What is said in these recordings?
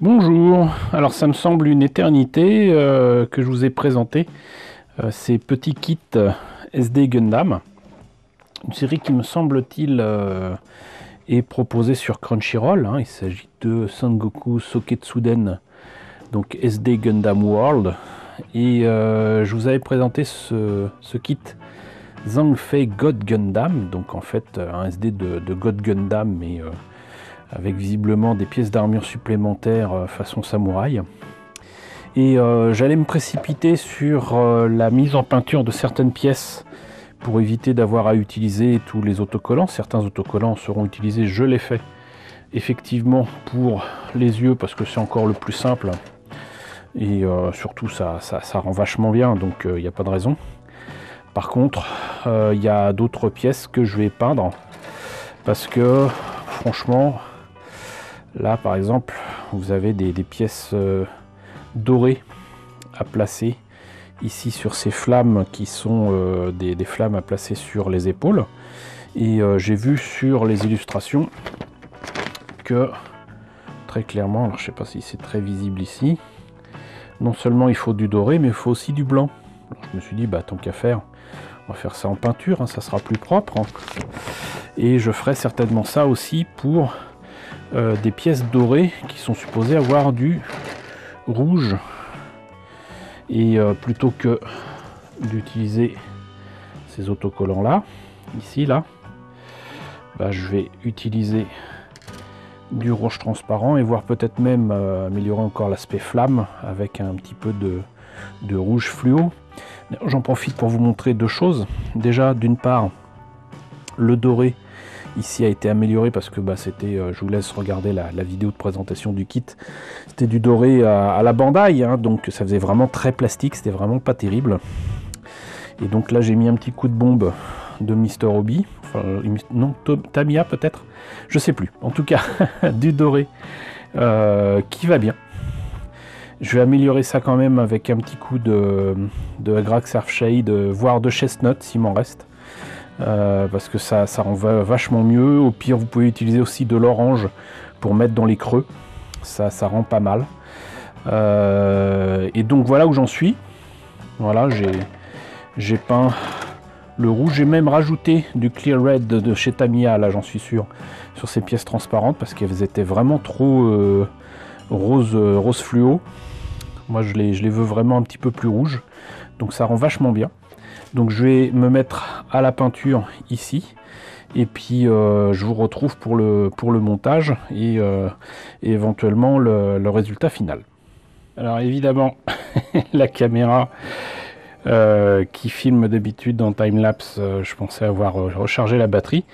Bonjour, alors ça me semble une éternité que je vous ai présenté ces petits kits SD Gundam, une série qui me semble-t-il est proposée sur Crunchyroll, hein. Il s'agit de Sangoku Soketsuden, donc SD Gundam World, et je vous avais présenté ce kit Zhangfei God Gundam, donc en fait un SD de God Gundam, mais avec visiblement des pièces d'armure supplémentaires façon samouraï. Et j'allais me précipiter sur la mise en peinture de certaines pièces pour éviter d'avoir à utiliser tous les autocollants. Certains autocollants seront utilisés, je l'ai fait effectivement pour les yeux parce que c'est encore le plus simple. Et surtout ça rend vachement bien, donc il n'y a pas de raison. Par contre, il y a d'autres pièces que je vais peindre parce que franchement, là par exemple, vous avez des pièces dorées à placer ici sur ces flammes qui sont des flammes à placer sur les épaules. Et j'ai vu sur les illustrations que très clairement, alors je sais pas si c'est très visible ici, non seulement il faut du doré mais il faut aussi du blanc. Alors je me suis dit bah tant qu'à faire, on va faire ça en peinture, hein, ça sera plus propre, hein. Et je ferai certainement ça aussi pour des pièces dorées qui sont supposées avoir du rouge. Et plutôt que d'utiliser ces autocollants là, ici là, bah, je vais utiliser du rouge transparent et voir peut-être même améliorer encore l'aspect flamme avec un petit peu de rouge fluo. J'en profite pour vous montrer deux choses. Déjà, d'une part, le doré ici a été amélioré parce que bah, c'était, je vous laisse regarder la vidéo de présentation du kit, c'était du doré à la Bandai, hein, donc ça faisait vraiment très plastique, c'était vraiment pas terrible. Et donc là j'ai mis un petit coup de bombe de Mr. Obi, enfin, non, Tamiya peut-être, je sais plus, en tout cas du doré qui va bien. Je vais améliorer ça quand même avec un petit coup de Agrax Surfshade, voire de Chestnut s'il m'en reste. Parce que ça rend vachement mieux. Au pire vous pouvez utiliser aussi de l'orange pour mettre dans les creux, ça rend pas mal. Et donc voilà où j'en suis. Voilà, j'ai peint le rouge, j'ai même rajouté du Clear Red de chez Tamiya, là j'en suis sûr, sur ces pièces transparentes parce qu'elles étaient vraiment trop rose fluo. Moi je les veux vraiment un petit peu plus rouges, donc ça rend vachement bien. Donc je vais me mettre à la peinture ici et puis je vous retrouve pour le montage et éventuellement le résultat final. Alors évidemment la caméra qui filme d'habitude en timelapse, je pensais avoir rechargé la batterie.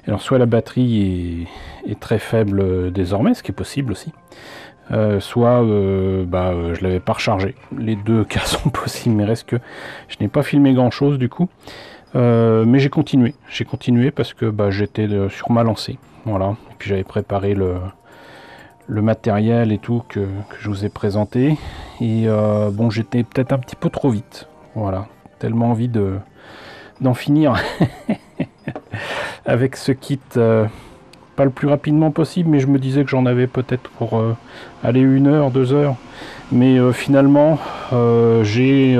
Alors soit la batterie est très faible désormais, ce qui est possible aussi, soit je l'avais pas rechargé. Les deux cas sont possibles, mais reste que je n'ai pas filmé grand chose du coup. Mais j'ai continué parce que j'étais sur ma lancée, voilà. Et puis j'avais préparé le matériel et tout que je vous ai présenté. Et bon, j'étais peut-être un petit peu trop vite, voilà. Tellement envie d'en finir avec ce kit. Pas le plus rapidement possible, mais je me disais que j'en avais peut-être pour aller 1 heure, 2 heures. Mais finalement, j'ai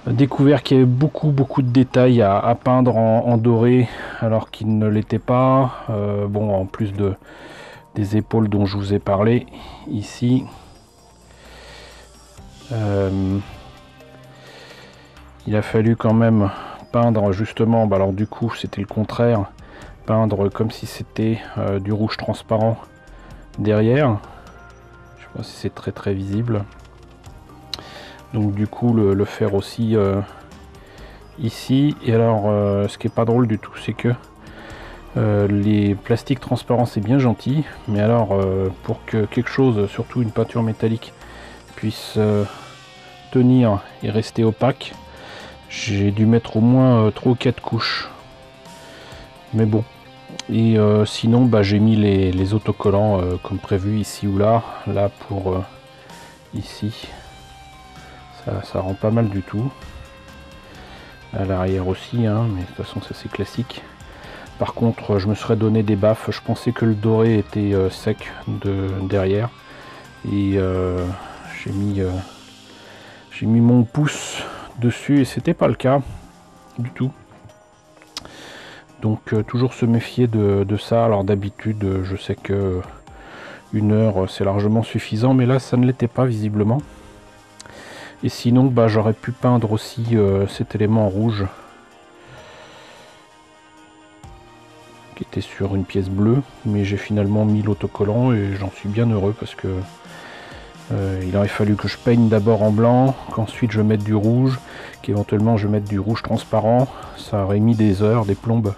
découvert qu'il y avait beaucoup de détails à peindre en doré, alors qu'il ne l'était pas. Bon, en plus des épaules dont je vous ai parlé ici. Il a fallu quand même peindre justement, alors du coup c'était le contraire, peindre comme si c'était du rouge transparent derrière. Je sais pas si c'est très visible. Donc du coup le faire aussi ici. Et alors ce qui est pas drôle du tout, c'est que les plastiques transparents c'est bien gentil, mais alors pour que quelque chose, surtout une peinture métallique, puisse tenir et rester opaque, j'ai dû mettre au moins 3 ou 4 couches. Mais bon. Et sinon j'ai mis les autocollants comme prévu ici ou là pour ici, ça rend pas mal du tout, à l'arrière aussi, hein, mais de toute façon ça c'est classique. Par contre je me serais donné des baffes, je pensais que le doré était sec derrière, et j'ai mis mon pouce dessus et c'était pas le cas du tout. Donc toujours se méfier de ça. Alors d'habitude je sais que 1 heure c'est largement suffisant, mais là ça ne l'était pas visiblement. Et sinon bah, j'aurais pu peindre aussi cet élément rouge qui était sur une pièce bleue, mais j'ai finalement mis l'autocollant et j'en suis bien heureux parce que il aurait fallu que je peigne d'abord en blanc, qu'ensuite je mette du rouge, qu'éventuellement je mette du rouge transparent. Ça aurait mis des heures, des plombes.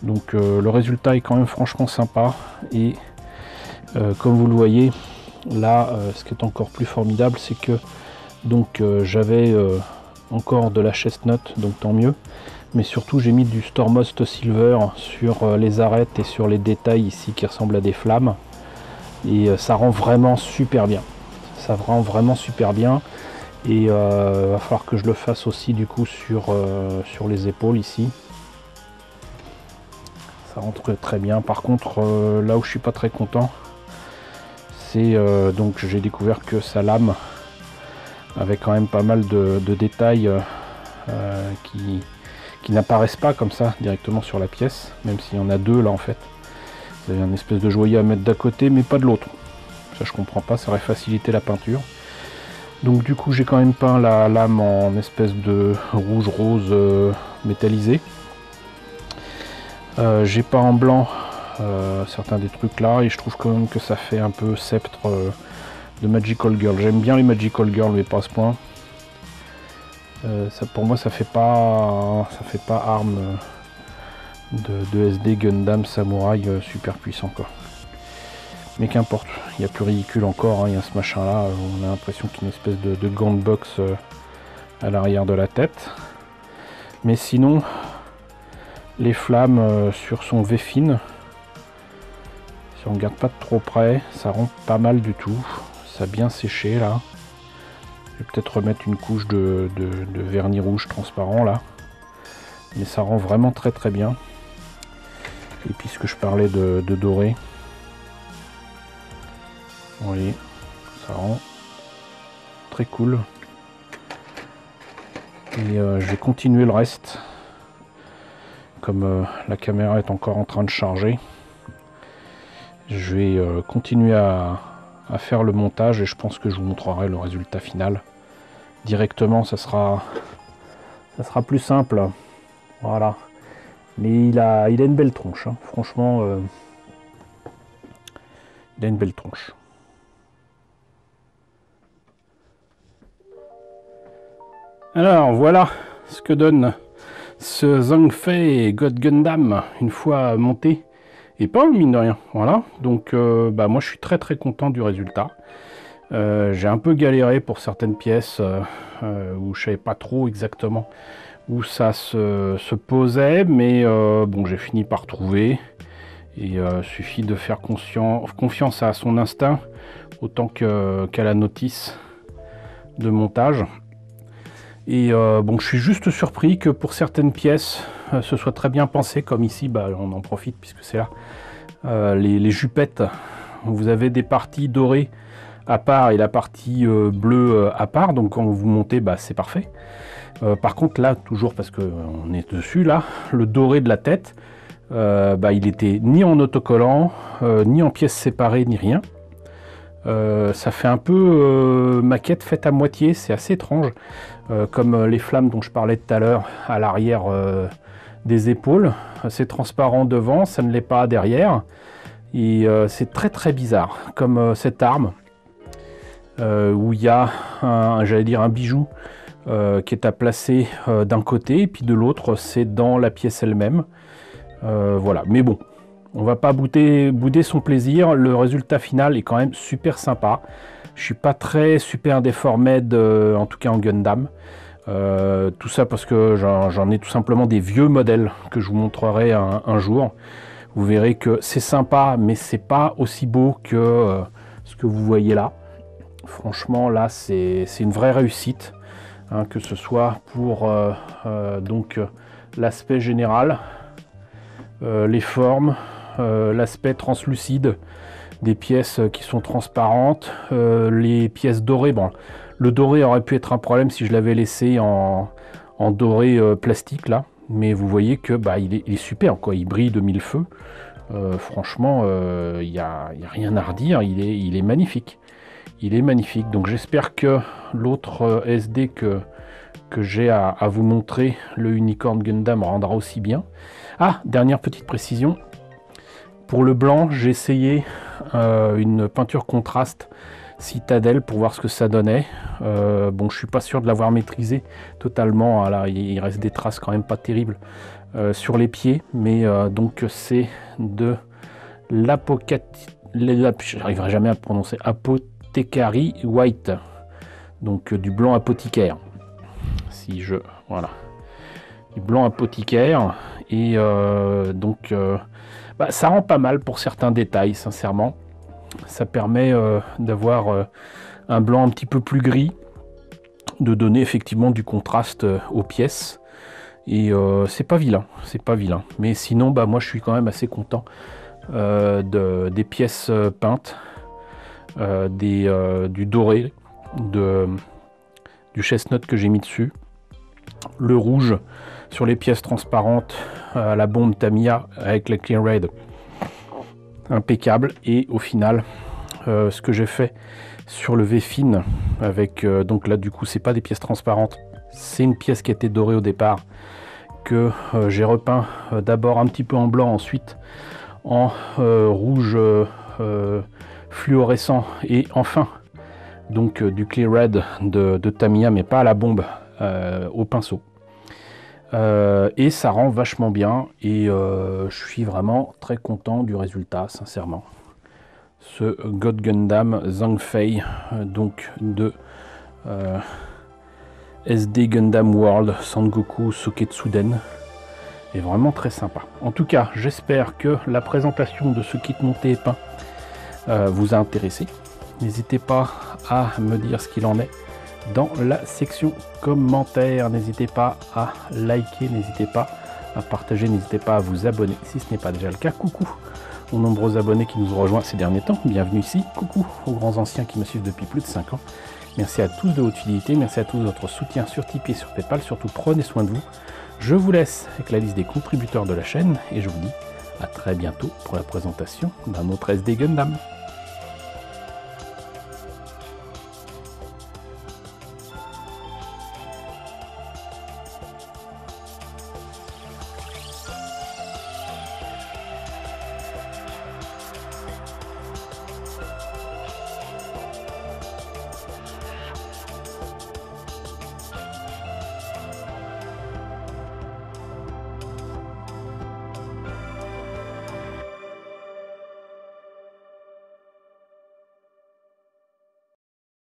Donc le résultat est quand même franchement sympa. Et comme vous le voyez, là, ce qui est encore plus formidable, c'est que donc j'avais encore de la chestnut, donc tant mieux. Mais surtout, j'ai mis du Stormhost Silver sur les arêtes et sur les détails ici qui ressemblent à des flammes. Et ça rend vraiment super bien. Ça rend vraiment super bien. Et va falloir que je le fasse aussi du coup sur les épaules ici. Ça rentre très bien. Par contre, là où je suis pas très content, c'est donc j'ai découvert que sa lame avait quand même pas mal de détails qui n'apparaissent pas comme ça directement sur la pièce, même s'il y en a 2 là en fait. Vous avez une espèce de joyau à mettre d'un côté mais pas de l'autre. Ça je comprends pas, ça aurait facilité la peinture. Donc du coup j'ai quand même peint la lame en espèce de rouge rose métallisé. J'ai peint en blanc certains des trucs là et je trouve quand même que ça fait un peu sceptre de Magical Girl. J'aime bien les Magical Girl mais pas à ce point. Ça, pour moi ça fait pas arme de SD Gundam Samouraï super puissant quoi. Mais qu'importe, il y a plus ridicule encore, hein, il y a ce machin là, on a l'impression qu'il y a une espèce de gant de boxe à l'arrière de la tête. Mais sinon, les flammes sur son V-fin, si on regarde pas de trop près, ça rend pas mal du tout, ça a bien séché là. Je vais peut-être remettre une couche de vernis rouge transparent là, mais ça rend vraiment très très bien. Et puisque je parlais de doré, vous voyez, ça rend très cool. Et je vais continuer le reste, comme la caméra est encore en train de charger. Je vais continuer à faire le montage et je pense que je vous montrerai le résultat final directement. Ça sera plus simple, voilà. Mais il a une belle tronche, hein. Franchement, il a une belle tronche. Alors voilà ce que donne ce Zhangfei God Gundam une fois monté et pas mine de rien. Voilà, donc bah, moi je suis très très content du résultat. J'ai un peu galéré pour certaines pièces où je savais pas trop exactement où ça se posait, mais bon, j'ai fini par trouver. Et suffit de faire confiance à son instinct autant qu'à la notice de montage. Et bon, je suis juste surpris que pour certaines pièces ce soit très bien pensé, comme ici, bah, on en profite puisque c'est là, les jupettes. Vous avez des parties dorées à part et la partie bleue à part, donc quand vous montez, bah, c'est parfait. Par contre là, toujours parce qu'on est dessus, là, le doré de la tête, bah, il était ni en autocollant, ni en pièces séparées, ni rien. Ça fait un peu maquette faite à moitié, c'est assez étrange, comme les flammes dont je parlais tout à l'heure à l'arrière des épaules. C'est transparent devant, ça ne l'est pas derrière, et c'est très très bizarre, comme cette arme où il y a j'allais dire un bijou qui est à placer d'un côté, et puis de l'autre c'est dans la pièce elle-même. Voilà, mais bon, on va pas bouder son plaisir. Le résultat final est quand même super sympa. Je suis pas très super déformed, en tout cas en Gundam. Tout ça parce que j'en ai tout simplement des vieux modèles que je vous montrerai un jour. Vous verrez que c'est sympa, mais c'est pas aussi beau que ce que vous voyez là. Franchement, là, c'est une vraie réussite, hein, que ce soit pour donc l'aspect général, les formes, l'aspect translucide, des pièces qui sont transparentes. Les pièces dorées, bon, le doré aurait pu être un problème si je l'avais laissé en doré plastique là. Mais vous voyez que bah, il est super, quoi. Il brille de mille feux. Franchement, il n'y a rien à redire. Il est magnifique. Il est magnifique. Donc j'espère que l'autre SD que j'ai à vous montrer, le Unicorn Gundam, rendra aussi bien. Ah, dernière petite précision. Pour le blanc, j'ai essayé une peinture contraste Citadel pour voir ce que ça donnait. Bon, je suis pas sûr de l'avoir maîtrisé totalement. Là, il reste des traces quand même pas terribles sur les pieds, mais donc c'est de j'arriverai jamais à prononcer, Apothecary White, donc du blanc apothicaire. Si je voilà, du blanc apothicaire et donc bah, ça rend pas mal pour certains détails, sincèrement. Ça permet d'avoir un blanc un petit peu plus gris, de donner effectivement du contraste aux pièces. Et c'est pas vilain, c'est pas vilain. Mais sinon, bah, moi je suis quand même assez content des pièces peintes, du doré, du chestnut que j'ai mis dessus. Le rouge sur les pièces transparentes à la bombe Tamiya avec la Clear Red. Impeccable. Et au final ce que j'ai fait sur le V-Fin avec donc là du coup c'est pas des pièces transparentes, c'est une pièce qui était dorée au départ que j'ai repeint d'abord un petit peu en blanc, ensuite en rouge fluorescent et enfin donc du Clear Red de Tamiya, mais pas à la bombe, au pinceau. Et ça rend vachement bien et je suis vraiment très content du résultat, sincèrement. Ce God Gundam Zhangfei, donc de SD Gundam World Sangoku Soketsuden, est vraiment très sympa. En tout cas, j'espère que la présentation de ce kit monté et peint vous a intéressé. N'hésitez pas à me dire ce qu'il en est dans la section commentaires. N'hésitez pas à liker, n'hésitez pas à partager, n'hésitez pas à vous abonner si ce n'est pas déjà le cas. Coucou aux nombreux abonnés qui nous ont rejoints ces derniers temps, bienvenue ici. Coucou aux grands anciens qui me suivent depuis plus de 5 ans. Merci à tous de votre fidélité, merci à tous de votre soutien sur Tipeee et sur Paypal. Surtout prenez soin de vous. Je vous laisse avec la liste des contributeurs de la chaîne et je vous dis à très bientôt pour la présentation d'un autre SD Gundam.